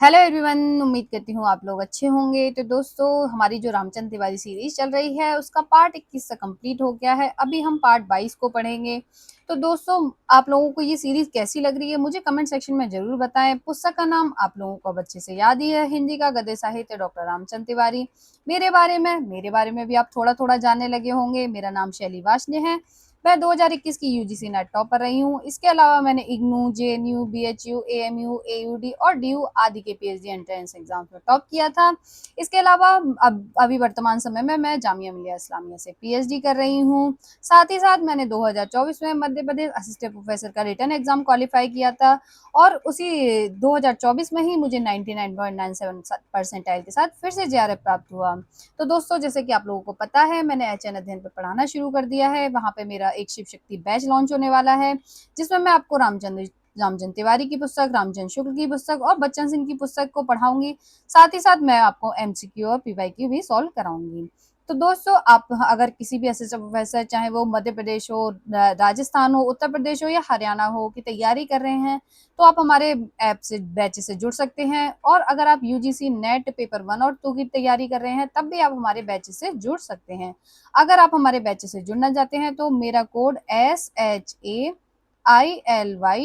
Hello everyone, उम्मीद करती हूँ आप लोग अच्छे होंगे। तो दोस्तों, हमारी जो रामचंद्र तिवारी सीरीज चल रही है उसका पार्ट 21 से कंप्लीट हो गया है। अभी हम पार्ट 22 को पढ़ेंगे। तो दोस्तों, आप लोगों को ये सीरीज कैसी लग रही है मुझे कमेंट सेक्शन में जरूर बताएं। पुस्तक का नाम आप लोगों को अब अच्छे से याद ही है, हिंदी का गद्य साहित्य डॉक्टर रामचंद्र तिवारी। मेरे बारे में भी आप थोड़ा थोड़ा जानने लगे होंगे। मेरा नाम शैली वाशने है। मैं 2021 की यूजीसी नेट टॉपर रही हूँ। इसके अलावा मैंने IGNOU, JNU, BHU, AMU, AUD और डीयू आदि के पीएचडी एंट्रेंस एग्जाम में टॉप किया था। इसके अलावा अब अभी वर्तमान समय में मैं जामिया मिलिया इस्लामिया से पीएचडी कर रही हूँ। साथ ही साथ मैंने 2024 में मध्य प्रदेश असिस्टेंट प्रोफेसर का रिटर्न एग्जाम क्वालिफाई किया था और उसी 2024 में ही मुझे 99.97 परसेंटाइल के साथ फिर से जेआरएफ प्राप्त हुआ। तो दोस्तों, जैसे कि आप लोगों को पता है, मैंने एचएन अध्ययन पे पढ़ाना शुरू कर दिया है। वहाँ पे मेरा एक शिव शक्ति बैच लॉन्च होने वाला है, जिसमें मैं आपको रामचंद्र तिवारी की पुस्तक, रामचंद्र शुक्ल की पुस्तक और बच्चन सिंह की पुस्तक को पढ़ाऊंगी। साथ ही साथ मैं आपको एमसीक्यू और पीवाईक्यू भी सॉल्व कराऊंगी। तो दोस्तों, आप अगर किसी भी असिस्टेंट प्रोफेसर, चाहे वो मध्य प्रदेश हो, राजस्थान हो, उत्तर प्रदेश हो या हरियाणा हो, की तैयारी कर रहे हैं, तो आप हमारे ऐप से, बैच से जुड़ सकते हैं। और अगर आप यूजीसी नेट पेपर 1 और 2 की तैयारी कर रहे हैं, तब भी आप हमारे बैच से जुड़ सकते हैं। अगर आप हमारे बैच से जुड़ना चाहते हैं तो मेरा कोड SHAILY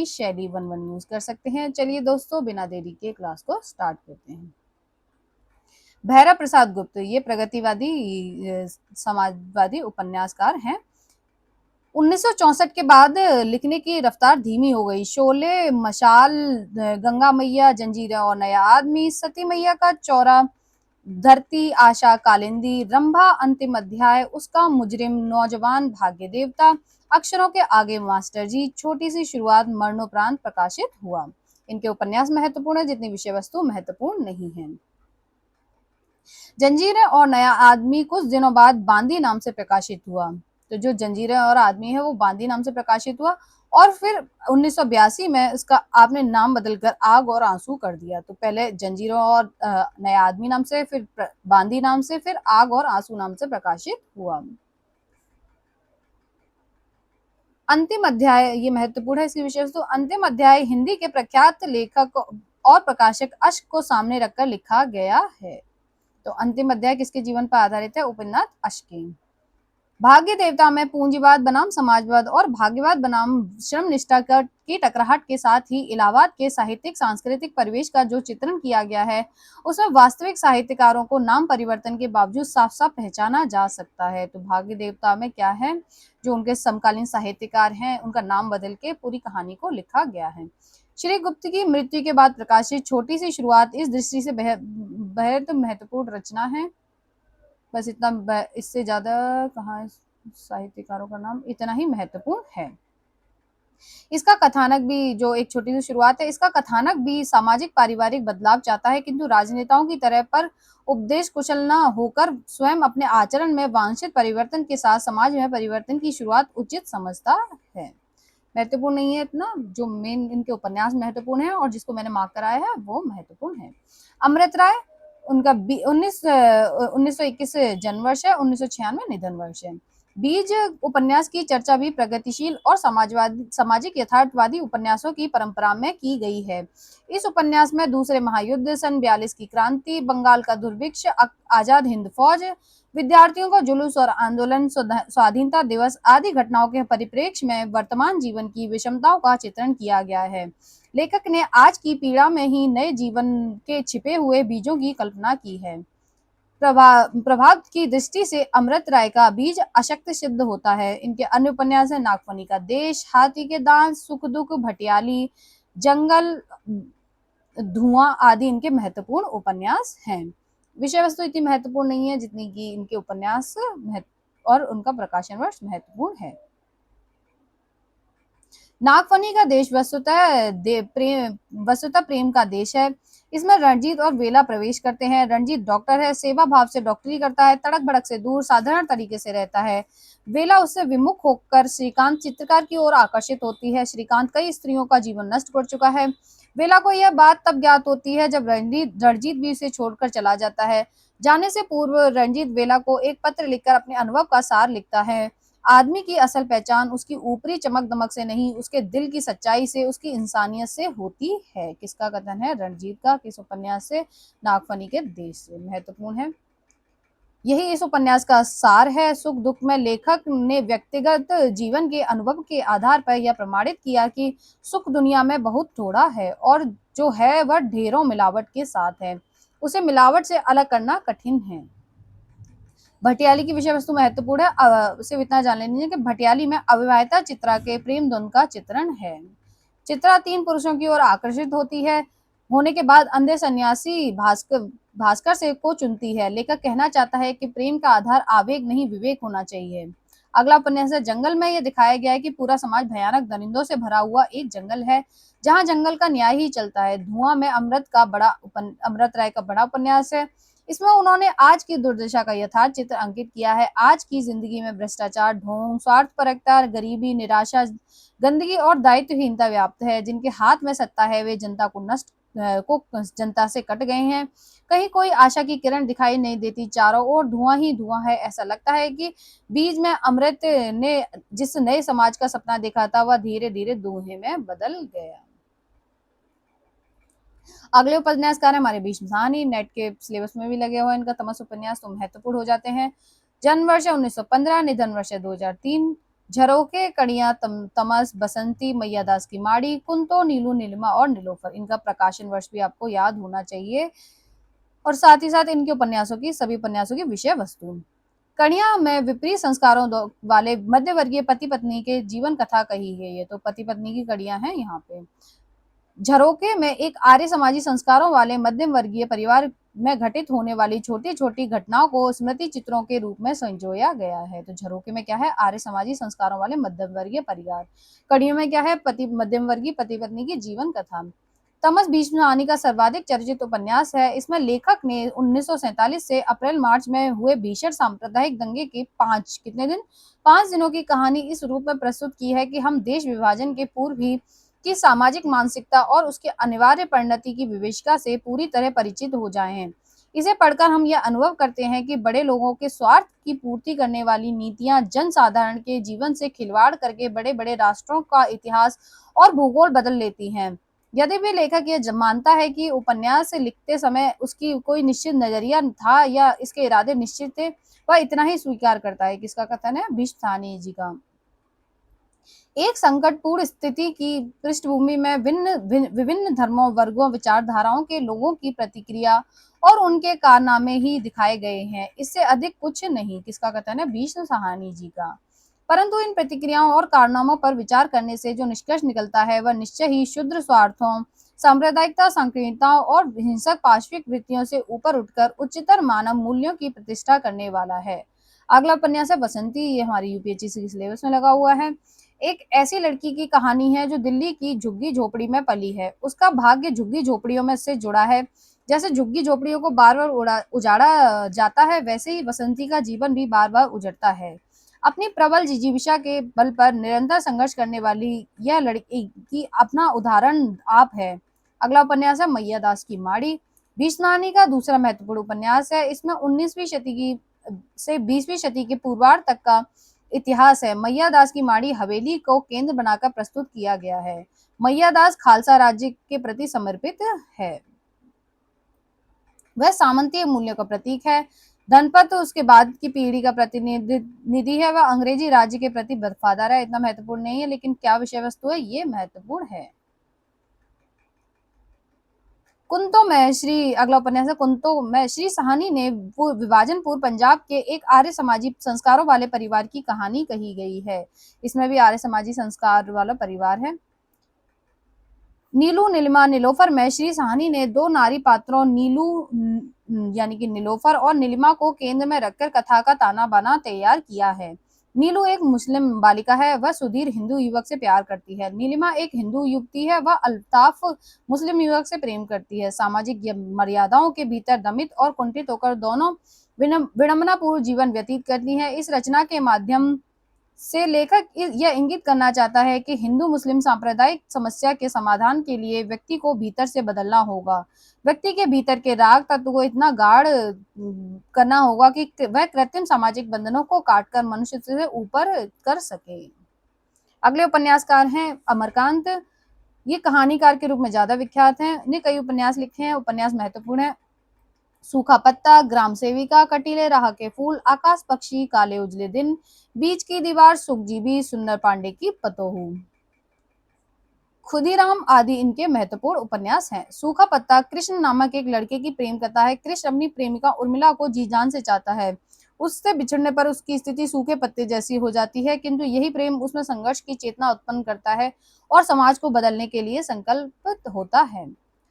शैली 11 यूज कर सकते हैं। चलिए दोस्तों, बिना देरी के क्लास को स्टार्ट करते हैं। भैरव प्रसाद गुप्त ये प्रगतिवादी समाजवादी उपन्यासकार हैं। 1964 के बाद लिखने की रफ्तार धीमी हो गई। शोले, मशाल, गंगा मैया, जंजीरें और नया आदमी, सती मैया का चौरा, धरती, आशा, कालिंदी, रंभा, अंतिम अध्याय, उसका मुजरिम, नौजवान, भाग्य देवता, अक्षरों के आगे मास्टर जी, छोटी सी शुरुआत, मरणोपरांत प्रकाशित हुआ। इनके उपन्यास महत्वपूर्ण है जितनी विषय वस्तु महत्वपूर्ण नहीं है। जंजीरें और नया आदमी कुछ दिनों बाद बांदी नाम से प्रकाशित हुआ। तो जो जंजीरें और आदमी है वो बांदी नाम से प्रकाशित हुआ और फिर 1982 में इसका आपने नाम बदलकर आग और आंसू कर दिया। तो पहले जंजीरों और नया आदमी नाम से, फिर बांदी नाम से, फिर आग और आंसू नाम से प्रकाशित हुआ। अंतिम अध्याय ये महत्वपूर्ण है इसकी विषय वस्तु। अंतिम अध्याय हिंदी के प्रख्यात लेखक और प्रकाशक अश्क को सामने रखकर लिखा गया है। तो अंतिम अध्याय किसके जीवन पर आधारित है? उपेंद्रनाथ अश्क की। भाग्य देवता में पूंजीवाद बनाम समाजवाद और भाग्यवाद बनाम श्रम निष्ठा की टकराहट के साथ ही इलाहाबाद के साहित्यिक सांस्कृतिक परिवेश का जो चित्रण किया गया है, उसमें वास्तविक साहित्यकारों को नाम परिवर्तन के बावजूद साफ साफ पहचाना जा सकता है। तो भाग्य देवता में क्या है, जो उनके समकालीन साहित्यकार हैं उनका नाम बदल के पूरी कहानी को लिखा गया है। श्री गुप्त की मृत्यु के बाद प्रकाशित छोटी सी शुरुआत इस दृष्टि से बेहद महत्वपूर्ण रचना है। बस इतना, इससे ज्यादा कहाँ साहित्यकारों का नाम इतना ही महत्वपूर्ण है। इसका कथानक भी, जो एक छोटी सी शुरुआत है, इसका कथानक भी सामाजिक पारिवारिक बदलाव चाहता है, किंतु राजनेताओं की तरह पर उपदेश कुशल न होकर स्वयं अपने आचरण में वांछित परिवर्तन के साथ समाज में परिवर्तन की शुरुआत उचित समझता है। महत्वपूर्ण नहीं है इतना, जो मेन इनके उपन्यास महत्वपूर्ण है और जिसको मैंने मार्क कराया है वो महत्वपूर्ण है। अमृत राय, उनका 1921 जन्म वर्ष है, 1996 निधन वर्ष है। बीज उपन्यास की चर्चा भी प्रगतिशील और सामाजिक यथार्थवादी उपन्यासों की परंपरा में की गई है। इस उपन्यास में दूसरे महायुद्ध, सन 42 की क्रांति, बंगाल का दुर्भिक्ष, आजाद हिंद फौज, विद्यार्थियों का जुलूस और आंदोलन, स्वाधीनता दिवस आदि घटनाओं के परिप्रेक्ष्य में वर्तमान जीवन की विषमताओं का चित्रण किया गया है। लेखक ने आज की पीड़ा में ही नए जीवन के छिपे हुए बीजों की कल्पना की है। प्रभाव की दृष्टि से अमृत राय का बीज अशक्त सिद्ध होता है। इनके अन्य उपन्यास है नागफनी का देश, हाथी के दांत, सुख दुख, भटियाली, जंगल, धुआं आदि इनके महत्वपूर्ण उपन्यास हैं। विषय वस्तु इतनी महत्वपूर्ण नहीं है जितनी कि इनके उपन्यास और उनका प्रकाशन वर्ष महत्वपूर्ण है। नागफनी का देश वस्तुतः प्रेम का देश है। इसमें रणजीत और वेला प्रवेश करते हैं। रणजीत डॉक्टर है, सेवा भाव से डॉक्टरी करता है, तड़क भड़क से दूर साधारण तरीके से रहता है। वेला उससे विमुख होकर श्रीकांत चित्रकार की ओर आकर्षित होती है। श्रीकांत कई स्त्रियों का जीवन नष्ट कर चुका है। वेला को यह बात तब ज्ञात होती है जब रणजीत भी उसे छोड़कर चला जाता है। जाने से पूर्व रणजीत वेला को एक पत्र लिखकर अपने अनुभव का सार लिखता है। आदमी की असल पहचान उसकी ऊपरी चमक-दमक से नहीं, उसके दिल की सच्चाई से, उसकी इंसानियत से होती है। किसका कथन है? रणजीत का। किस उपन्यास से? नागफनी के देश से। महत्वपूर्ण है। यही इस उपन्यास का सार है। सुख दुख में लेखक ने व्यक्तिगत जीवन के अनुभव के आधार पर यह प्रमाणित किया कि सुख दुनिया में बहुत थोड़ा है और जो है वह ढेरों मिलावट के साथ है। उसे मिलावट से अलग करना कठिन है। भटियाली की विषय वस्तु महत्वपूर्ण है। सिर्फ इतना जान लेंगे कि भटियाली में अविवाहिता चित्रा के प्रेम द्वंद का चित्रण है। चित्रा 3 पुरुषों की ओर आकर्षित होती है। होने के बाद अंधे सन्यासी भास्कर से को चुनती है। लेखक कहना चाहता है कि प्रेम का आधार आवेग नहीं विवेक होना चाहिए। अगला उपन्यास है जंगल में। यह दिखाया गया है कि पूरा समाज भयानक दरिंदों से भरा हुआ एक जंगल है, जहां जंगल का न्याय ही चलता है। धुआं में अमृत राय का बड़ा उपन्यास है। इसमें उन्होंने आज की दुर्दशा का यथार्थ चित्र अंकित किया है। आज की जिंदगी में भ्रष्टाचार, ढोंग, स्वार्थपरकता, गरीबी, निराशा, गंदगी और दायित्वहीनता व्याप्त है। जिनके हाथ में सत्ता है वे जनता से कट गए हैं। कहीं कोई आशा की किरण दिखाई नहीं देती। चारों ओर धुआं ही धुआं है। ऐसा लगता है कि बीज में अमृत ने जिस नए समाज का सपना देखा था वह धीरे धीरे धुएं में बदल गया। अगले उपन्यासकार है हमारे भीष्म साहनी। नेट के सिलेबस में भी लगे हुए इनका तमस उपन्यास तो महत्वपूर्ण हो जाते हैं। जन्म वर्ष 1915, निधन वर्ष 2003। झरोके, कड़ियां, तमस, बसंती, मैयादास की माड़ी, कुंतो, नीलू, नीलिमा और नीलोफर। इनका प्रकाशन वर्ष भी आपको याद होना चाहिए और साथ ही साथ इनके उपन्यासों की सभी उपन्यासों की विषय वस्तु। कड़ियां में विपरीत संस्कारों वाले मध्यवर्गीय पति पत्नी के जीवन कथा कही है। ये तो पति पत्नी की कड़ियां हैं यहाँ पे। झरोके में एक आर्य समाजी संस्कारों वाले मध्यम वर्गीय परिवार में घटित होने वाली छोटी छोटी घटनाओं को स्मृति चित्रों के रूप में संजोया गया है। तो झरोके में क्या है? आर्य समाजी संस्कारों वाले मध्यम वर्गीय परिवार। कड़ियों में क्या है? मध्यम वर्गीय पति पत्नी की जीवन कथा। तमस भीष्म साहनी का सर्वाधिक चर्चित उपन्यास है। इसमें लेखक ने 1947 से अप्रैल मार्च में हुए भीषण सांप्रदायिक दंगे के 5 दिनों की कहानी इस रूप में प्रस्तुत की है कि हम देश विभाजन के पूर्व ही की सामाजिक मानसिकता और उसके अनिवार्य परिणति की विवेचना से पूरी तरह परिचित हो जाए हैं। इसे पढ़कर हम यह अनुभव करते हैं कि बड़े लोगों के स्वार्थ की पूर्ति करने वाली नीतियां जनसाधारण के जीवन से खिलवाड़ करके बड़े बड़े राष्ट्रों का इतिहास और भूगोल बदल लेती हैं। यदि भी लेखक यह मानता है कि उपन्यास लिखते समय उसकी कोई निश्चित नजरिया था या इसके इरादे निश्चित थे, वह इतना ही स्वीकार करता है। किसका कथन है? भीष्म साहनी जी का। एक संकटपूर्ण स्थिति की पृष्ठभूमि में विभिन्न धर्मों, वर्गों, विचारधाराओं के लोगों की प्रतिक्रिया और उनके कारनामे ही दिखाए गए हैं। इससे अधिक कुछ नहीं। किसका कथन है? भीष्म साहनी जी का। परंतु इन प्रतिक्रियाओं और कारनामों पर विचार करने से जो निष्कर्ष निकलता है वह निश्चय ही शुद्र स्वार्थों, सांप्रदायिकता, संकीर्णताओं और हिंसक पाशविक वृत्तियों से ऊपर उठकर उच्चतर मानव मूल्यों की प्रतिष्ठा करने वाला है। अगला उपन्यास है बसंती। ये हमारी यूपीएससी के सिलेबस में लगा हुआ है। एक ऐसी लड़की की कहानी है जो दिल्ली की झुग्गी झोपड़ी में पली है। उसका भाग्य झुग्गी झोपड़ियों में से जुड़ा है। जैसे झुग्गी झोपड़ियों को बार बार उजाड़ा जाता है, वैसे ही बसंती का जीवन भी बार बार उजड़ता है। अपनी प्रबल जिजीविषा के बल पर निरंतर संघर्ष करने वाली यह लड़की की अपना उदाहरण आप है। अगला उपन्यास है मैयादास की माड़ी। भीष्म साहनी का दूसरा महत्वपूर्ण उपन्यास है। इसमें 19वीं शती से 20वीं शती के पूर्वार्ध तक का इतिहास है। मैयादास की माड़ी हवेली को केंद्र बनाकर प्रस्तुत किया गया है। मैयादास खालसा राज्य के प्रति समर्पित है। वह सामंतीय मूल्यों का प्रतीक है। धनपत उसके बाद की पीढ़ी का प्रतिनिधि है। वह अंग्रेजी राज्य के प्रति वफादार है। इतना महत्वपूर्ण नहीं है, लेकिन क्या विषय वस्तु है ये महत्वपूर्ण है। कुंतो में श्री अगला उपन्यास है कुंतो में श्री साहनी ने विभाजन पूर्व पंजाब के एक आर्य समाजी संस्कारों वाले परिवार की कहानी कही गई है। इसमें भी आर्य समाजी संस्कार वाला परिवार है। नीलू, नीलिमा, नीलोफर में श्री साहनी ने दो नारी पात्रों नीलू यानी कि नीलोफर और नीलिमा को केंद्र में रखकर कथा का ताना बाना तैयार किया है। नीलू एक मुस्लिम बालिका है। वह सुधीर हिंदू युवक से प्यार करती है। नीलिमा एक हिंदू युवती है। वह अल्ताफ मुस्लिम युवक से प्रेम करती है। सामाजिक मर्यादाओं के भीतर दमित और कुंठित होकर दोनों विडंबनापूर्ण जीवन व्यतीत करती है। इस रचना के माध्यम से लेखक यह इंगित करना चाहता है कि हिंदू मुस्लिम सांप्रदायिक समस्या के समाधान के लिए व्यक्ति को भीतर से बदलना होगा। व्यक्ति के भीतर के राग तत्व को इतना गाढ़ करना होगा कि वह कृत्रिम सामाजिक बंधनों को काटकर मनुष्य से ऊपर कर सके। अगले उपन्यासकार हैं अमरकांत। ये कहानीकार के रूप में ज्यादा विख्यात हैं। इन्हें कई उपन्यास लिखे हैं। उपन्यास महत्वपूर्ण है। सूखा पत्ता, ग्राम सेविका, कटीले राह के फूल, आकाश पक्षी, काले उजले दिन, बीच की दीवार, सुखजीवी, सुंदर पांडे की पतोहू, खुदीराम आदि इनके महत्वपूर्ण उपन्यास हैं। सूखा पत्ता कृष्ण नामक एक लड़के की प्रेम कथा है। कृष्ण अपनी प्रेमिका उर्मिला को जी जान से चाहता है। उससे बिछड़ने पर उसकी स्थिति सूखे पत्ते जैसी हो जाती है, किंतु यही प्रेम उसमें संघर्ष की चेतना उत्पन्न करता है और समाज को बदलने के लिए संकल्पित होता है।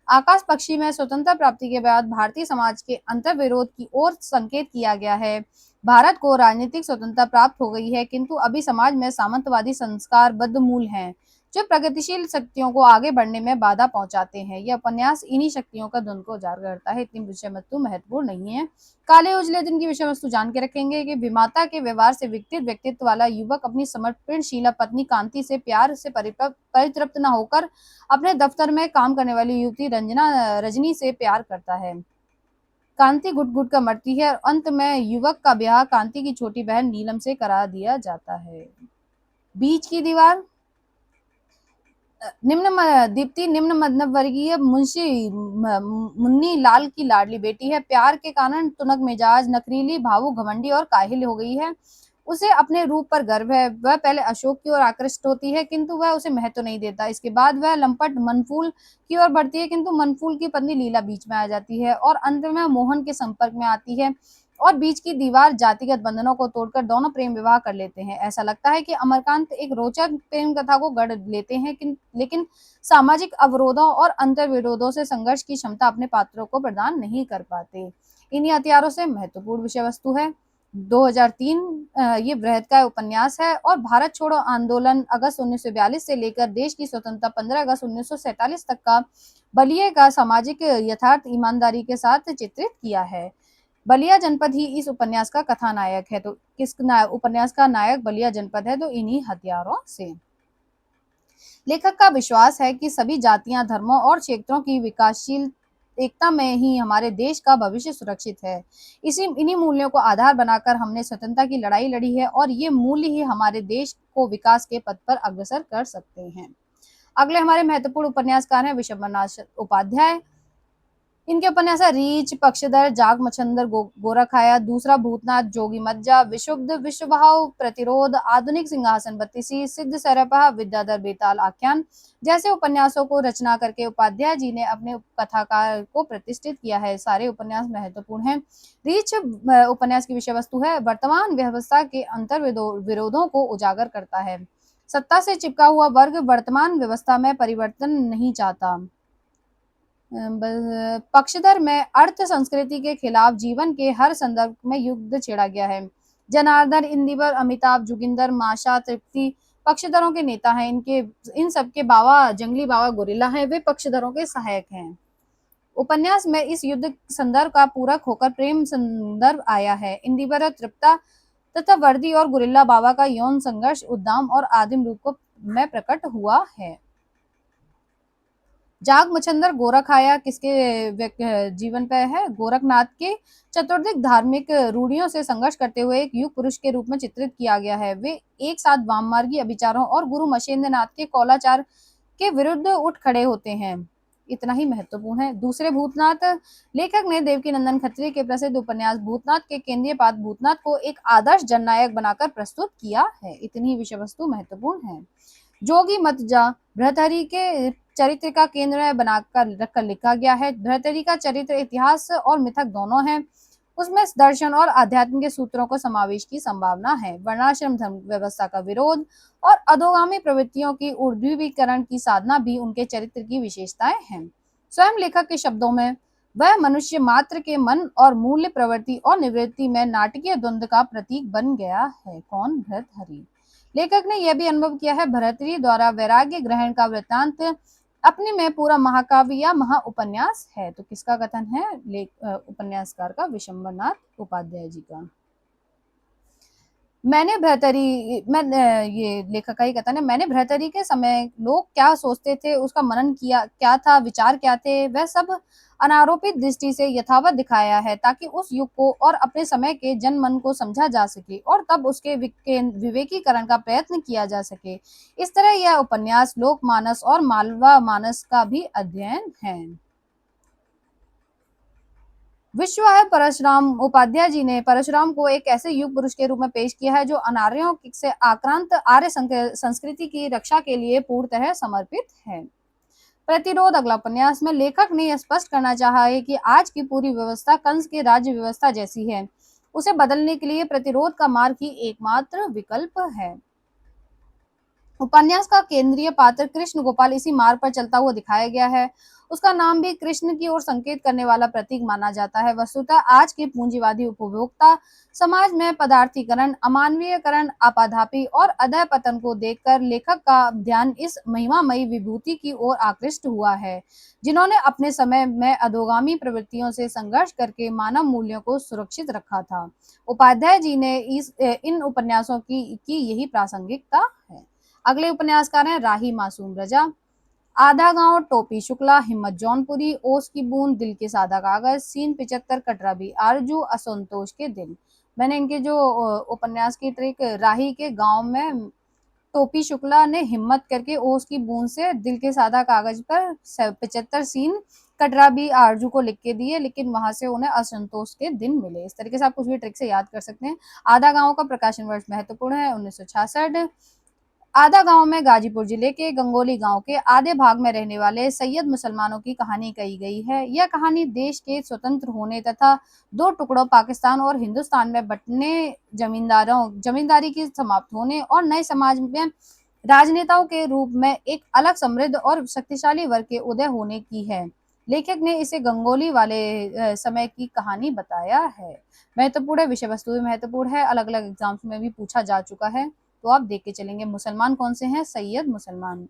आकाश पक्षी में स्वतंत्रता प्राप्ति के बाद भारतीय समाज के अंतर्विरोध की ओर संकेत किया गया है। भारत को राजनीतिक स्वतंत्रता प्राप्त हो गई है, किंतु अभी समाज में सामंतवादी संस्कार बद्धमूल हैं, जो प्रगतिशील शक्तियों को आगे बढ़ने में बाधा पहुंचाते हैं। यह उपन्यास इन्हीं शक्तियों का द्वंद को उजागर करता है। इतनी विषय वस्तु महत्वपूर्ण नहीं है। काले उजले दिन की विषय वस्तु जान के रखेंगे कि विमाता के व्यवहार से विकसित व्यक्तित्व वाला युवक अपनी समर्पणशीला पत्नी कांति से प्यार से परितृप्त न होकर अपने दफ्तर में काम करने वाली युवती रजनी से प्यार करता है। कांति घुट घुट कर मरती है और अंत में युवक का ब्याह कांति की छोटी बहन नीलम से करा दिया जाता है। बीच की दीवार दीप्ति निम्न मध्यम वर्गीय मुंशी मुन्नी लाल की लाडली बेटी है। प्यार के कारण तुनक मिजाज, नखरीली, भावुक, घमंडी और काहिल हो गई है। उसे अपने रूप पर गर्व है। वह पहले अशोक की ओर आकृष्ट होती है, किंतु वह उसे महत्व नहीं देता। इसके बाद वह लंपट मनफूल की ओर बढ़ती है, किंतु मनफूल की पत्नी लीला बीच में आ जाती है और अंत में मोहन के संपर्क में आती है और बीच की दीवार जातिगत बंधनों को तोड़कर दोनों प्रेम विवाह कर लेते हैं। ऐसा लगता है कि अमरकांत एक रोचक प्रेम कथा को गढ़ लेते हैं, लेकिन सामाजिक अवरोधों और अंतर्विरोधों से संघर्ष की क्षमता अपने पात्रों को प्रदान नहीं कर पाते। इन्हीं हथियारों से महत्वपूर्ण विषय वस्तु है। 2003 ये बृहत्काय उपन्यास है और भारत छोड़ो आंदोलन अगस्त 1942 से लेकर देश की स्वतंत्रता 15 अगस्त 1947 तक का बलिया का सामाजिक यथार्थ ईमानदारी के साथ चित्रित किया है। बलिया जनपद ही इस उपन्यास का कथानायक है। तो उपन्यास का नायक बलिया जनपद है, तो इन्हीं हथियारों से। लेखक का विश्वास है कि सभी जातियां, धर्मों और क्षेत्रों की विकासशील एकता में ही हमारे देश का भविष्य सुरक्षित है। इन्हीं मूल्यों को आधार बनाकर हमने स्वतंत्रता की लड़ाई लड़ी है और ये मूल्य ही हमारे देश को विकास के पथ पर अग्रसर कर सकते हैं। अगले हमारे महत्वपूर्ण उपन्यासकार हैं विशंबरनाथ उपाध्याय। इनके उपन्यास है रीछ, पक्षधर, जाग मच्छंदर, गोरखाया, दूसरा भूतनाथ, जोगी मज्जा, विशुद्ध, विश्वभाव, प्रतिरोध, आधुनिक सिंहासन बत्तीसी, सिद्ध सरपा, विद्याधर बेताल आख्यान जैसे उपन्यासों को रचना करके उपाध्याय जी ने अपने कथाकार को प्रतिष्ठित किया है। सारे उपन्यास महत्वपूर्ण हैं। रीछ उपन्यास की विषय वस्तु है वर्तमान व्यवस्था के अंतर विरोधों को उजागर करता है। सत्ता से चिपका हुआ वर्ग वर्तमान व्यवस्था में परिवर्तन नहीं चाहता। पक्षधर में अर्थ संस्कृति के खिलाफ जीवन के हर संदर्भ में युद्ध छेड़ा गया है। जनार्दन, इंदिवर, अमिताभ, जोगिंदर, माशा, तृप्ति पक्षधरों के नेता हैं। इन सबके बाबा जंगली बाबा गोरिल्ला है, वे पक्षधरों के सहायक हैं। उपन्यास में इस युद्ध संदर्भ का पूरक होकर प्रेम संदर्भ आया है। इंदिवर और तृप्ता तथा वर्दी और गोरिल्ला बाबा का यौन संघर्ष उद्दाम और आदिम रूप में प्रकट हुआ है। जाग मच्छंदर गोरखाया किसके जीवन पे है? गोरखनाथ के चतुर्दिक धार्मिक रूढ़ियों से संघर्ष करते हुए एक युग पुरुष के रूप में चित्रित किया गया है। वे एक साथ वाममार्गी अभिचारों और गुरु मशेंद्र नाथ के कौलाचार के विरुद्ध उठ खड़े होते हैं। इतना ही महत्वपूर्ण है। दूसरे भूतनाथ, लेखक ने देवकी नंदन खत्री के प्रसिद्ध उपन्यास भूतनाथ के केंद्रीय पात्र भूतनाथ को एक आदर्श जननायक बनाकर प्रस्तुत किया है। इतनी ही विषय वस्तु महत्वपूर्ण है। जोगी मत जा भर्तृहरि के चरित्र का केंद्र बनाकर रखकर लिखा गया है। भर्तृहरि का चरित्र इतिहास और मिथक दोनों है। उसमें दर्शन और आध्यात्म के सूत्रों को समावेश की संभावना है। वर्णाश्रम धर्म व्यवस्था का विरोध और अधोगामी प्रवृत्तियों की ऊर्ध्वीकरण की साधना भी उनके चरित्र की विशेषताएं हैं। स्वयं लेखक के शब्दों में वह मनुष्य मात्र के मन और मूल्य, प्रवृत्ति और निवृत्ति में नाटकीय द्वंद्व का प्रतीक बन गया है। कौन? भर्तृहरि। लेखक ने यह भी अनुभव किया है भर्तृहरि द्वारा वैराग्य ग्रहण का वृत्तांत अपने में पूरा महाकाव्य या महाउपन्यास है। तो किसका कथन है? उपन्यासकार का विशंबरनाथ उपाध्याय जी का। ये लेखक का ही कहता है, मैंने भ्रतरी के समय लोग क्या सोचते थे, उसका मनन किया क्या था, विचार क्या थे, वह सब अनारोपित दृष्टि से यथावत दिखाया है, ताकि उस युग को और अपने समय के जनमन को समझा जा सके और तब उसके विवेकीकरण का प्रयत्न किया जा सके। इस तरह यह उपन्यास लोकमानस और मालवा मानस का भी अध्ययन है। विश्वाय परशुराम उपाध्याय जी ने परशुराम को एक ऐसे युग पुरुष के रूप में पेश किया है जो अनार्यों से आक्रांत आर्य संस्कृति की रक्षा के लिए पूर्णतः समर्पित है। प्रतिरोध अगला उपन्यास में लेखक ने यह स्पष्ट करना चाहा है कि आज की पूरी व्यवस्था कंस की राज्य व्यवस्था जैसी है। उसे बदलने के लिए प्रतिरोध का मार्ग ही एकमात्र विकल्प है। उपन्यास का केंद्रीय पात्र कृष्ण गोपाल इसी मार्ग पर चलता हुआ दिखाया गया है। उसका नाम भी कृष्ण की ओर संकेत करने वाला प्रतीक माना जाता है। वस्तुतः आज के पूंजीवादी उपभोक्ता समाज में पदार्थीकरण, अमानवीयकरण, आपाधापी और अधः पतन को देखकर लेखक का ध्यान इस महिमामयी विभूति की ओर आकृष्ट हुआ है, जिन्होंने अपने समय में अधोगामी प्रवृत्तियों से संघर्ष करके मानव मूल्यों को सुरक्षित रखा था। उपाध्याय जी ने इन उपन्यासों की यही प्रासंगिकता है। अगले उपन्यासकार हैं राही मासूम रजा। आधा गांव, टोपी शुक्ला, हिम्मत जौनपुरी, ओस की बूंद, दिल के सादा कागज, सीन 75, कटरा भी आरजू, असंतोष के दिन। मैंने इनके जो उपन्यास की ट्रिक, राही के गांव में टोपी शुक्ला ने हिम्मत करके ओस की बूंद से दिल के सादा कागज पर 75 सीन कटरा भी आरजू को लिख के दिए, लेकिन वहां से उन्हें असंतोष के दिन मिले। इस तरीके से आप कुछ भी ट्रिक से याद कर सकते हैं। आधा गांव का प्रकाशन वर्ष महत्वपूर्ण है 1966। आधा गांव में गाजीपुर जिले के गंगोली गांव के आधे भाग में रहने वाले सैयद मुसलमानों की कहानी कही गई है। यह कहानी देश के स्वतंत्र होने तथा दो टुकड़ों पाकिस्तान और हिंदुस्तान में बंटने, जमींदारी की समाप्त होने और नए समाज में राजनेताओं के रूप में एक अलग समृद्ध और शक्तिशाली वर्ग के उदय होने की है। लेखक ने इसे गंगोली वाले समय की कहानी बताया है। महत्वपूर्ण है, विषय वस्तु भी महत्वपूर्ण है, अलग अलग एग्जाम्स में भी पूछा जा चुका है, तो आप देख के चलेंगे। मुसलमान कौन से हैं? सैयद मुसलमान।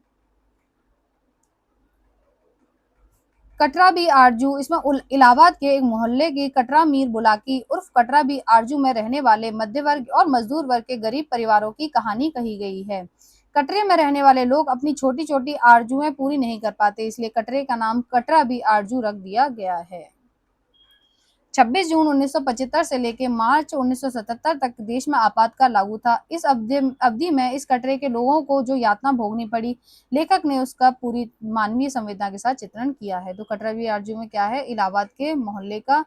कटरा बी आरजू, इसमें इलाहाबाद के एक मोहल्ले की कटरा मीर बुलाकी उर्फ कटरा बी आरजू में रहने वाले मध्य वर्ग और मजदूर वर्ग के गरीब परिवारों की कहानी कही गई है। कटरे में रहने वाले लोग अपनी छोटी छोटी आरजुएं पूरी नहीं कर पाते, इसलिए कटरे का नाम कटरा बी आरजू रख दिया गया है। 26 जून 1975 से लेकर मार्च 1977 तक देश में आपातकाल लागू था। इस अवधि में इस कटरे के लोगों को जो यातना भोगनी पड़ी, लेखक ने उसका पूरी मानवीय संवेदना के साथ चित्रण किया है। तो कटरा बी आरजू में क्या है? इलाहाबाद के मोहल्ले का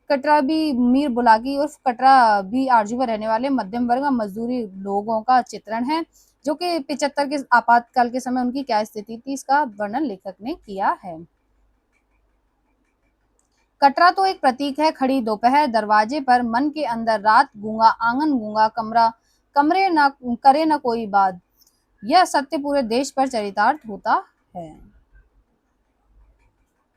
कटरा बी मीर बुलाकी उर्फ कटरा बी आरजू में रहने वाले मध्यम वर्ग और मजदूरी लोगों का चित्रण है, जो कि 75 के आपातकाल के समय उनकी क्या स्थिति थी, इसका वर्णन लेखक ने किया है। कटरा तो एक प्रतीक है, खड़ी दोपहर दरवाजे पर, मन के अंदर रात गूंगा, आंगन गूंगा, कमरे ना करे न कोई बात। यह सत्य पूरे देश पर चरितार्थ होता है।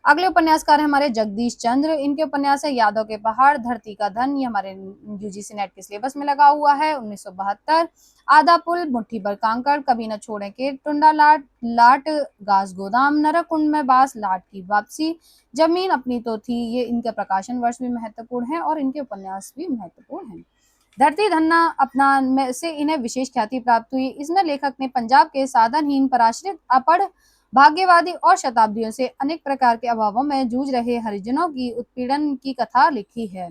अगले उपन्यासकार है हमारे जगदीश चंद्र। इनके उपन्यास है यादों के पहाड़, धरती का धन। ये हमारे यूजीसी नेट के सिलेबस में लगा हुआ है। 1972। आधा पुल, मुट्ठी भर कांकड़, कभी न छोड़े के टुंडा लाट, लाट घास गोदाम, नरकुंड में बास, लाट की वापसी, जमीन अपनी तो थी। ये इनके प्रकाशन वर्ष भी महत्वपूर्ण है और इनके उपन्यास भी महत्वपूर्ण है। धरती धन्ना अपना में से इन्हें विशेष ख्याति प्राप्त हुई। इसमें लेखक ने पंजाब के साधनहीन, पराश्रित, अपढ़, भाग्यवादी और शताब्दियों से अनेक प्रकार के अभावों में जूझ रहे हरिजनों की उत्पीड़न की कथा लिखी है।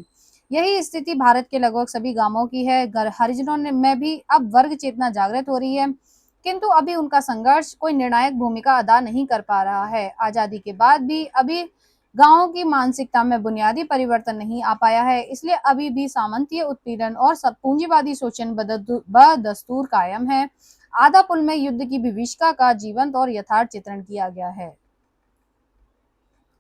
यही स्थिति भारत के लगभग सभी गांवों की है। हरिजनों में भी अब वर्ग चेतना जागृत हो रही है, किंतु अभी उनका संघर्ष कोई निर्णायक भूमिका अदा नहीं कर पा रहा है। आजादी के बाद भी अभी गांवों की मानसिकता में बुनियादी परिवर्तन नहीं आ पाया है, इसलिए अभी भी सामंतीय उत्पीड़न और सब पूंजीवादी शोषण बदस्तूर कायम है। आधा पुल में युद्ध की विभीषिका का जीवंत और यथार्थ चित्रण किया गया है।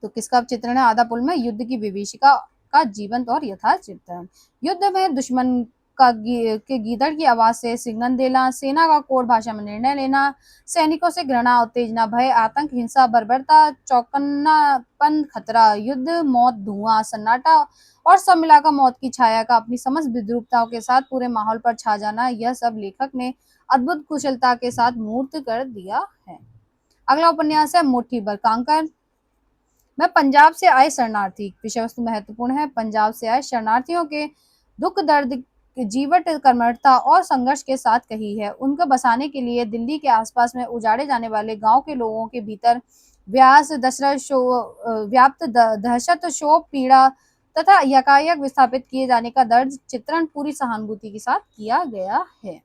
तो किसका चित्रण है? आधा पुल में युद्ध की विभीषिका का जीवंत और यथार्थ चित्रण। युद्ध में दुश्मन के गीदड़ की आवाज से सिग्नल देना, सेना का कोड भाषा में निर्णय लेना, सैनिकों से घृणा, उत्तेजना, भय, आतंक, हिंसा, बर्बरता, चौकन्नापन, खतरा, युद्ध, मौत, धुआं, सन्नाटा और सब मिलाकर मौत की छाया का अपनी समस्त विद्रूपताओं के साथ पूरे माहौल पर छा जाना, यह सब लेखक ने अद्भुत कुशलता के साथ मूर्त कर दिया है। अगला उपन्यास है मुट्ठी भर कांकर में पंजाब से आए शरणार्थी। विषय वस्तु महत्वपूर्ण है। पंजाब से आए शरणार्थियों के दुख दर्द जीवट कर्मठता और संघर्ष के साथ कही है। उनको बसाने के लिए दिल्ली के आसपास में उजाड़े जाने वाले गांव के लोगों के भीतर व्याप्त दहशत, शोक, पीड़ा तथा यकायक विस्थापित किए जाने का दर्द चित्रण पूरी सहानुभूति के साथ किया गया है।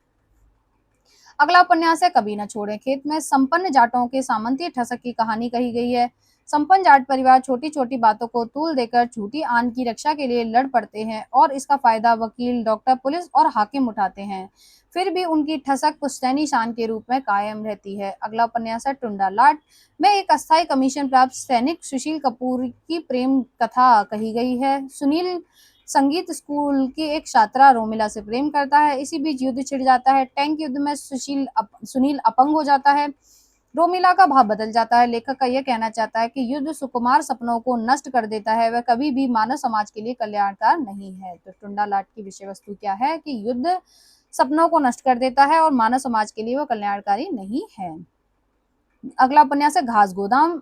अगला उपन्यास है कभी न छोड़े खेत में। संपन्न जाटों के सामंती ठसक की कहानी कही गई है। संपन्न जाट परिवार छोटी छोटी बातों को तूल देकर झूठी आन की रक्षा के लिए लड़ पड़ते हैं और इसका फायदा वकील, डॉक्टर, पुलिस और हाकिम उठाते हैं। फिर भी उनकी ठसक पुश्तैनी शान के रूप में कायम रहती है। अगला उपन्यास है टुंडा लाट में एक अस्थायी कमीशन प्राप्त सैनिक सुशील कपूर की प्रेम कथा कही गई है। सुनील संगीत स्कूल की एक छात्रा रोमिला से प्रेम करता है। इसी बीच युद्ध छिड़ जाता है। टैंक युद्ध में सुनील अपंग हो जाता है। रोमिला का भाव बदल जाता है। लेखक का यह कहना चाहता है कि युद्ध सुकुमार सपनों को नष्ट कर देता है, वह कभी भी मानव समाज के लिए कल्याणकार नहीं है। तो टुंडा लाट की विषय वस्तु क्या है कि युद्ध सपनों को नष्ट कर देता है और मानव समाज के लिए वह कल्याणकारी नहीं है। अगला उपन्यास है घास गोदाम।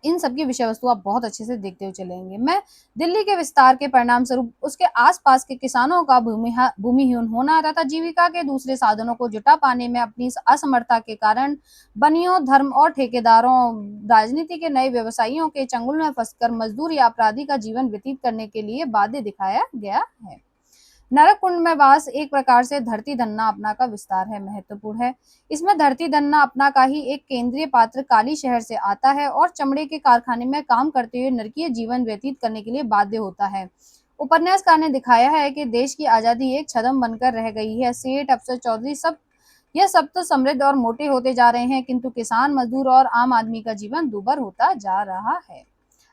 इन सबकी विषय वस्तु आप बहुत अच्छे से देखते हुए चलेंगे। मैं दिल्ली के विस्तार के परिणाम स्वरूप उसके आसपास के किसानों का भूमिहीन होना तथा जीविका के दूसरे साधनों को जुटा पाने में अपनी असमर्थता के कारण बनियों, धर्म और ठेकेदारों, राजनीति के नए व्यवसायियों के चंगुल में फंसकर मजदूर या अपराधी का जीवन व्यतीत करने के लिए बाध्य दिखाया गया है। नरक कुंड में वास एक प्रकार से धरती धन्ना अपना का विस्तार है, महत्वपूर्ण है। इसमें धरती धन्ना अपना का ही एक केंद्रीय पात्र काली शहर से आता है और चमड़े के कारखाने में काम करते हुए नरकीय जीवन व्यतीत करने के लिए बाध्य होता है। उपन्यासकार ने दिखाया है कि देश की आजादी एक छद्म बनकर रह गई है। सेठ, अफसर, चौधरी सब तो समृद्ध और मोटे होते जा रहे हैं, किंतु किसान, मजदूर और आम आदमी का जीवन दूभर होता जा रहा है।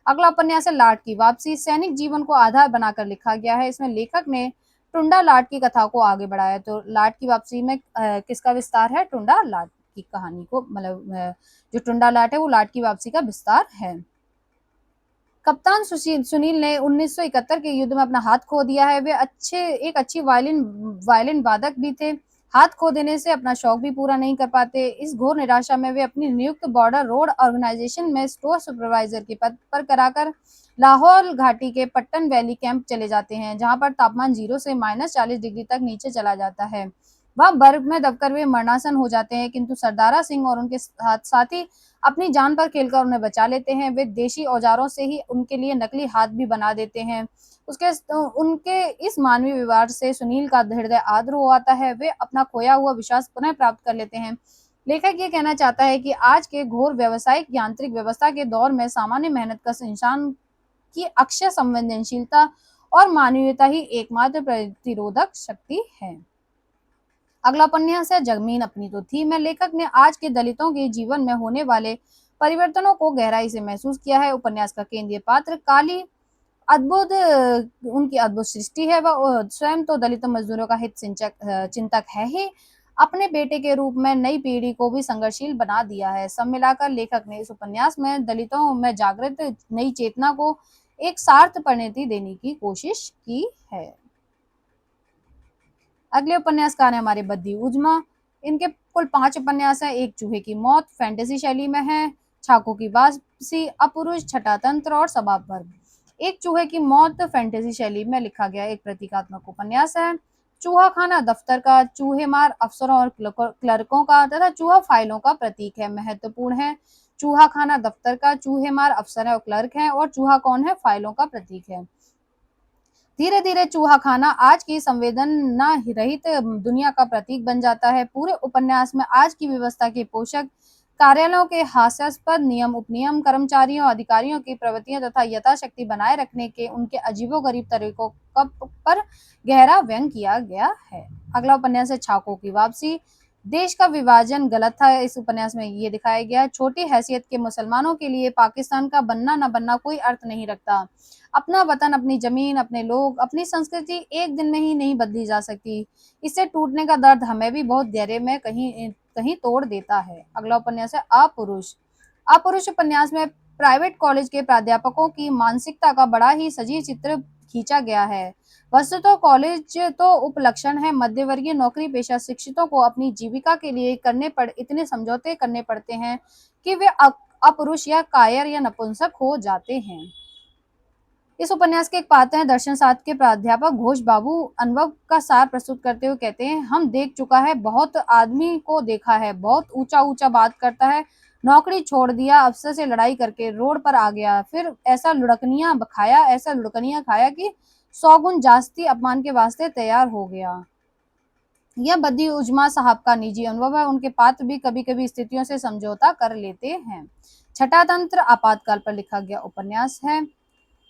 अगला उपन्यास है लाट की वापसी। सैनिक जीवन को आधार बनाकर लिखा गया है। इसमें लेखक ने टुंडा लाट की कथा को आगे बढ़ाया। तो लाट की वापसी में किसका विस्तार है? टुंडा लाट की कहानी को, मतलब जो टुंडा लाट है वो लाट की वापसी का विस्तार है। कप्तान सुनील ने 1971 के युद्ध में अपना हाथ खो दिया है। वे एक अच्छी वायलिन वादक भी थे। हाथ खो देने से अपना शौक भी पूरा नहीं कर पाते। इस घोर निराशा में वे अपनी नियुक्त बॉर्डर रोड ऑर्गेनाइजेशन में स्टोर सुपरवाइजर के पद पर कराकर लाहौल घाटी के पट्टन वैली कैंप चले जाते हैं, जहां पर तापमान 0 से -40 डिग्री तक नीचे चला जाता है। वहां बर्फ में दबकर वे मरणासन हो जाते हैं, किंतु सरदारा सिंह और उनके साथी अपनी जान पर खेलकर उन्हें बचा लेते हैं। वे देशी औजारों से ही उनके लिए नकली हाथ भी बना देते हैं। उनके इस मानवीय व्यवहार से सुनील का हृदय आर्द्र हो आता है। वे अपना खोया हुआ विश्वास पुनः प्राप्त कर लेते हैं। लेखक ये कहना चाहता है कि आज के घोर व्यावसायिक यांत्रिक व्यवस्था के दौर में सामान्य मेहनत का इंसान की अक्षय संवेदनशीलता और मानवीयता ही एकमात्र प्रतिरोधक शक्ति है। अगला उपन्यास है जमीन अपनी तो थी। में लेखक ने आज के दलितों के जीवन में होने वाले परिवर्तनों को गहराई से महसूस किया है। उपन्यास का केंद्रीय पात्र काली अद्भुत उनकी अद्भुत सृष्टि है। वह स्वयं तो दलित मजदूरों का हित चिंतक है ही, अपने बेटे के रूप में नई पीढ़ी को भी संघर्षशील बना दिया है। सब मिलाकर लेखक ने इस उपन्यास में दलितों में जागृत नई चेतना को एक सार्थ परिणति देने की कोशिश की है। अगले उपन्यासकार है हमारे बद्दी उजमा। इनके कुल 5 उपन्यास हैं। एक चूहे की मौत फैंटेसी शैली में है। छाको की वापसी, अपरुष, छठा तंत्र और सभा वर्ग। एक चूहे की मौत फैंटेसी शैली में लिखा गया एक प्रतीकात्मक उपन्यास है। चूहा खाना दफ्तर का, चूहे मार अफसरों और क्लर्कों का तथा चूहा फाइलों का प्रतीक है, महत्वपूर्ण है। चूहा खाना दफ्तर का, चूहे मार अफसर और क्लर्क है और चूहा कौन है? फाइलों का प्रतीक है। धीरे धीरे चूहा खाना आज की संवेदना रहित दुनिया का प्रतीक बन जाता है। पूरे उपन्यास में आज की व्यवस्था के पोषक, कार्यालयों के हास्यास्पद नियम, उपनियम, कर्मचारियों, अधिकारियों की प्रवृत्तियां तथा यथाशक्ति बनाए रखने के उनके अजीबोगरीब तरीकों पर गहरा व्यंग किया गया है। अगला उपन्यास है छाको की वापसी। देश का विभाजन गलत था, इस उपन्यास में ये दिखाया गया है। छोटी हैसियत के मुसलमानों के लिए पाकिस्तान का बनना न बनना कोई अर्थ नहीं रखता। अपना वतन, अपनी जमीन, अपने लोग, अपनी संस्कृति एक दिन में ही नहीं बदली जा सकती। इससे टूटने का दर्द हमें भी बहुत गहरे में कहीं कहीं तोड़ देता है। अगला उपन्यास है अपुरुष। अपुरुष उपन्यास में प्राइवेट कॉलेज के प्राध्यापकों की मानसिकता का बड़ा ही सजीव चित्र खींचा गया है। वस्तुतः कॉलेज तो उपलक्षण है। मध्यवर्गीय नौकरी पेशा शिक्षितों को अपनी जीविका के लिए इतने समझौते करने पड़ते हैं कि वे अपुरुष या कायर या नपुंसक हो जाते हैं। इस उपन्यास के एक पात्र हैं दर्शन शास्त्र के प्राध्यापक घोष बाबू। अनुभव का सार प्रस्तुत करते हुए कहते हैं, हम देख चुका है, बहुत आदमी को देखा है, बहुत ऊंचा ऊंचा बात करता है, नौकरी छोड़ दिया, अफसर से लड़ाई करके रोड पर आ गया, फिर ऐसा लुड़कनिया खाया कि 100 गुण जास्ती अपमान के वास्ते तैयार हो गया। यह बदी उजमा साहब का निजी अनुभव है। उनके पात्र भी कभी कभी स्थितियों से समझौता कर लेते हैं। छठा तंत्र आपातकाल पर लिखा गया उपन्यास है।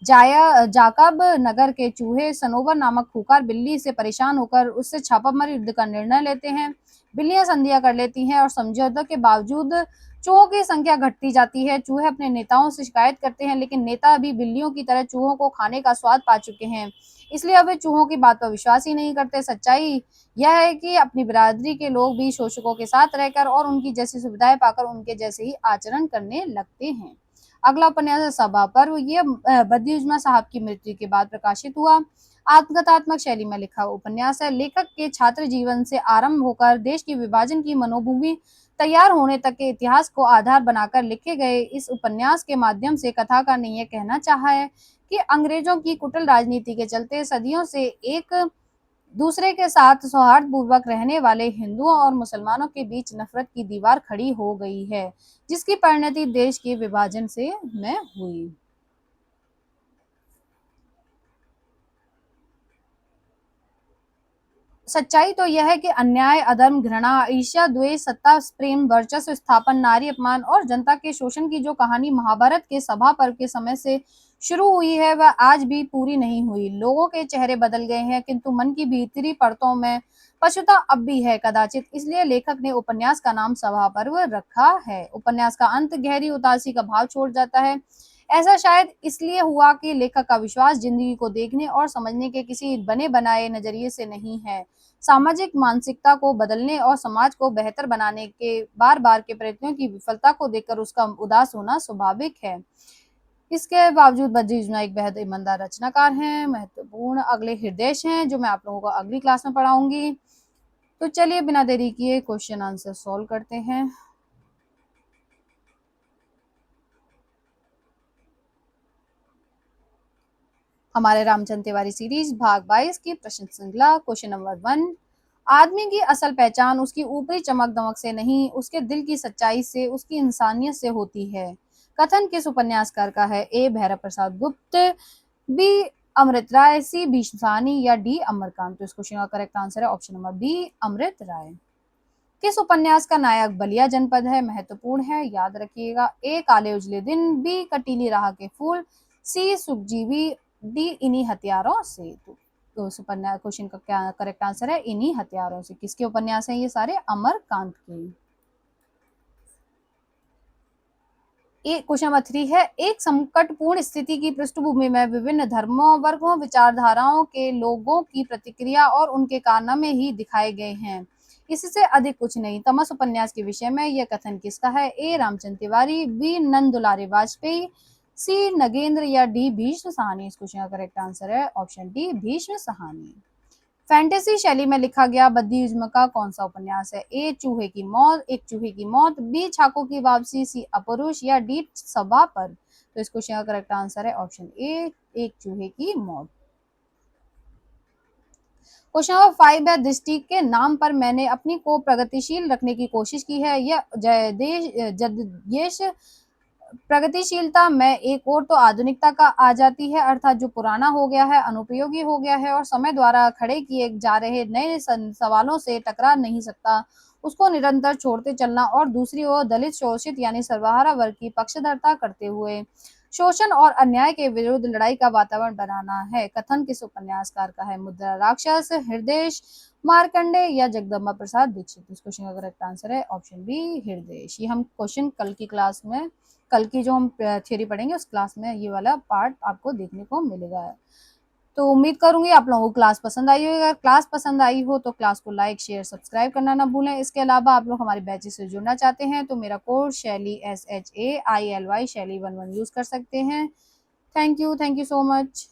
जाकब नगर के चूहे सनोवर नामक खूंखार बिल्ली से परेशान होकर उससे छापामार युद्ध का निर्णय लेते हैं। बिल्लियां संधियां कर लेती हैं और समझौते के बावजूद चूहों की संख्या घटती जाती है। चूहे अपने नेताओं से शिकायत करते हैं, लेकिन नेता भी बिल्लियों की तरह चूहों को खाने का स्वाद पा चुके हैं, इसलिए अब वे चूहों की बात पर विश्वास ही नहीं करते। सच्चाई यह है कि अपनी बिरादरी के लोग भी शोषकों के साथ रहकर और उनकी जैसी सुविधाएं पाकर उनके जैसे ही आचरण करने लगते हैं। अगला उपन्यास है सभा पर्व। ये बद्दीउजमा साहब की मृत्यु के बाद प्रकाशित हुआ आत्मकथात्मक शैली में लिखा उपन्यास है। लेखक के छात्र जीवन से आरंभ होकर देश की विभाजन की मनोभूमि तैयार होने तक के इतिहास को आधार बनाकर लिखे गए इस उपन्यास के माध्यम से कथाकार ने यह कहना चाहा है कि अंग्रेजों की कुटिल राजनीति के चलते सदियों से एक दूसरे के साथ सौहार्दपूर्वक रहने वाले हिंदुओं और मुसलमानों के बीच नफरत की दीवार खड़ी हो गई है, जिसकी परिणति देश के विभाजन से में हुई। सच्चाई तो यह है कि अन्याय, अधर्म, घृणा, ईर्ष्या, द्वेष, सत्ता प्रेम, वर्चस्व स्थापन, नारी अपमान और जनता के शोषण की जो कहानी महाभारत के सभा पर्व के समय से शुरू हुई है, वह आज भी पूरी नहीं हुई। लोगों के चेहरे बदल गए हैं, किंतु मन की भीतरी परतों में पशुता अब भी है कदाचित। इसलिए लेखक ने उपन्यास का नाम सभा पर्व रखा है। उपन्यास का अंत गहरी उदासी का भाव छोड़ जाता है। ऐसा शायद इसलिए हुआ कि लेखक का विश्वास जिंदगी को देखने और समझने के किसी बने बनाए नजरिए से नहीं है। सामाजिक मानसिकता को बदलने और समाज को बेहतर बनाने के बार बार के प्रयत्नों की विफलता को देखकर उसका उदास होना स्वाभाविक है। इसके बावजूद बद्रीजुना एक बेहद ईमानदार रचनाकार हैं। महत्वपूर्ण अगले हृदय हैं जो मैं आप लोगों को अगली क्लास में पढ़ाऊंगी। तो चलिए बिना देरी किए क्वेश्चन आंसर सॉल्व करते हैं। हमारे रामचंद्र तिवारी सीरीज भाग 22 की प्रश्न श्रृंखला क्वेश्चन नंबर 1। आदमी की असल पहचान उसकी ऊपरी चमक दमक से नहीं, उसके दिल की सच्चाई से, उसकी इंसानियत से होती है। कथन किस उपन्यासकार का है? ए भैरव प्रसाद गुप्त, बी अमृत राय, सी भीष्म साहनी या डी अमरकांत। तो इस क्वेश्चन का करेक्ट आंसर है ऑप्शन नंबर बी अमृत राय। किस उपन्यास का नायक बलिया जनपद है? महत्वपूर्ण है, याद रखिएगा। ए काले उजले दिन, बी कटीली राह के फूल, सी सुखजीवी, डी इन्हीं हथियारों से। तो इस उपन्यास क्वेश्चन का क्या करेक्ट आंसर है? इन्हीं हथियारों से। किसके उपन्यास हैं ये सारे? अमरकांत के। क्वेश्चन नंबर 3 है, एक संकटपूर्ण स्थिति की पृष्ठभूमि में विभिन्न धर्मों, वर्गों, विचारधाराओं के लोगों की प्रतिक्रिया और उनके कारनामे ही दिखाए गए हैं, इससे अधिक कुछ नहीं। तमस उपन्यास के विषय में यह कथन किसका है? ए रामचंद्र तिवारी, बी नंद दुलारे वाजपेयी, सी नगेंद्र या डी भीष्म साहनी। इस क्वेश्चन का करेक्ट आंसर है option D Bhishma Sahni. Fantasy शैली में लिखा गया बद्दीउजमा का कौन सा उपन्यास है? ए चूहे की मौत, एक चूहे की मौत, बी छाकों की वापसी, सी अपरुष या डी सभा पर। तो इस क्वेश्चन का करेक्ट आंसर है ऑप्शन ए एक चूहे की मौत। क्वेश्चन नंबर 5 है, दृष्टि के नाम पर मैंने अपनी को प्रगतिशील रखने की कोशिश की है। यह जदेश प्रगतिशीलता में एक और तो आधुनिकता का आ जाती है, अर्थात जो पुराना हो गया है, अनुपयोगी हो गया है और समय द्वारा खड़े किए जा रहे नए सवालों से टकरा नहीं सकता, उसको निरंतर छोड़ते चलना। और दूसरी ओर दलित शोषित यानी सर्वहारा वर्ग की पक्षधरता करते हुए शोषण और अन्याय के विरुद्ध लड़ाई का वातावरण बनाना है। कथन किस उपन्यासकार का है? मुद्रा राक्षस, हृदय, मार्कंडे या जगदम्बा प्रसाद दीक्षित। इस क्वेश्चन का करेक्ट आंसर है ऑप्शन बी हृदय। ये हम क्वेश्चन कल की क्लास में, कल की जो हम थ्योरी पढ़ेंगे उस क्लास में ये वाला पार्ट आपको देखने को मिलेगा। तो उम्मीद करूंगी आप लोगों को क्लास पसंद आई होगी। अगर क्लास पसंद आई हो तो क्लास को लाइक शेयर सब्सक्राइब करना ना भूलें। इसके अलावा आप लोग हमारे बैचेस से जुड़ना चाहते हैं तो मेरा कोर्स शैली SHAILY शैली 11 यूज कर सकते हैं। Thank you so much.